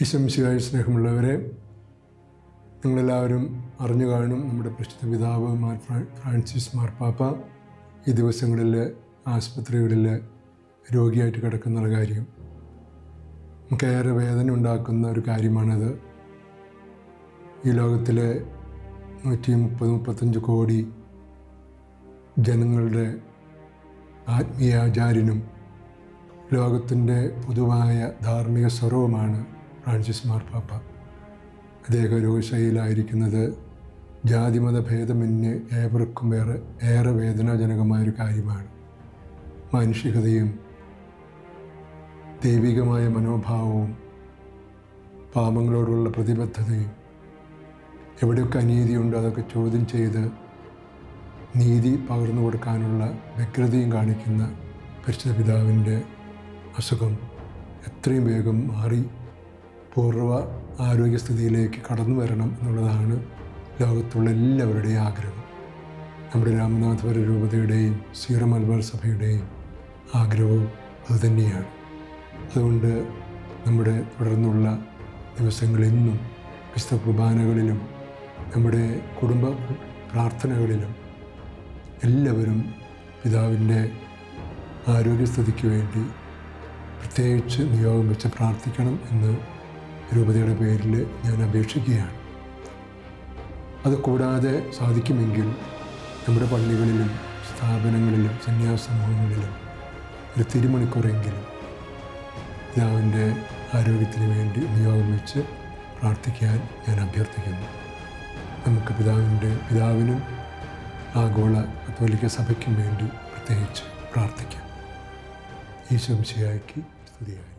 ഈശോമിശിഹായിൽ സ്നേഹമുള്ളവരെ, നിങ്ങളെല്ലാവരും അറിഞ്ഞു കാണും, നമ്മുടെ പ്രസിദ്ധ പിതാവ് ഫ്രാൻസിസ് മാർപ്പാപ്പ ഈ ദിവസങ്ങളിൽ ആശുപത്രികളിൽ രോഗിയായിട്ട് കിടക്കുന്ന കാര്യം നമുക്കേറെ വേദന ഉണ്ടാക്കുന്ന ഒരു കാര്യമാണത്. ഈ ലോകത്തിലെ 130-135 കോടി ജനങ്ങളുടെ ആത്മീയാചാര്യനും ലോകത്തിൻ്റെ പൊതുവായ ധാർമ്മിക സ്വരവുമാണ് ഫ്രാൻസിസ് മാർപ്പാപ്പ. അദ്ദേഹം രോഗശൈലിയിലായിരിക്കുന്നത് ജാതിമത ഭേദമന്യേ ഏവർക്കും ഏറെ വേദനാജനകമായൊരു കാര്യമാണ്. മാനുഷികതയും ദൈവികമായ മനോഭാവവും പാപങ്ങളോടുള്ള പ്രതിബദ്ധതയും എവിടെയൊക്കെ അനീതിയുണ്ടോ അതൊക്കെ ചോദ്യം ചെയ്ത് നീതി പകർന്നു കൊടുക്കാനുള്ള വ്യഗ്രതയും കാണിക്കുന്ന പരിശുദ്ധ പിതാവിൻ്റെ അസുഖം എത്രയും വേഗം മാറി പൂർവ്വ ആരോഗ്യസ്ഥിതിയിലേക്ക് കടന്നു വരണം എന്നുള്ളതാണ് ലോകത്തുള്ള എല്ലാവരുടെയും ആഗ്രഹം. നമ്മുടെ രാമനാഥപുര രൂപതയുടെയും സീറോ മലബാർ സഭയുടെയും ആഗ്രഹവും അതുതന്നെയാണ്. അതുകൊണ്ട് നമ്മുടെ തുടർന്നുള്ള ദിവസങ്ങളെന്നും വിശുദ്ധ കുർബാനകളിലും നമ്മുടെ കുടുംബ പ്രാർത്ഥനകളിലും എല്ലാവരും പിതാവിൻ്റെ ആരോഗ്യസ്ഥിതിക്ക് വേണ്ടി പ്രത്യേകിച്ച് നിയോഗം വെച്ച് പ്രാർത്ഥിക്കണം എന്ന് രൂപതയുടെ പേരിൽ ഞാൻ അപേക്ഷിക്കുകയാണ്. അത് കൂടാതെ സാധിക്കുമെങ്കിൽ നമ്മുടെ പള്ളികളിലും സ്ഥാപനങ്ങളിലും സന്യാസ സമൂഹങ്ങളിലും ഒരു തിരുമണിക്കൂറെങ്കിലും പിതാവിൻ്റെ ആരോഗ്യത്തിന് വേണ്ടി നിയോഗം വെച്ച് പ്രാർത്ഥിക്കാൻ ഞാൻ അഭ്യർത്ഥിക്കുന്നു. നമുക്ക് പിതാവിനും ആഗോള കത്തോലിക്ക സഭയ്ക്കും വേണ്ടി പ്രത്യേകിച്ച് പ്രാർത്ഥിക്കാം. ഈശോ മിശിഹായ്ക്ക് സ്തുതിയായി.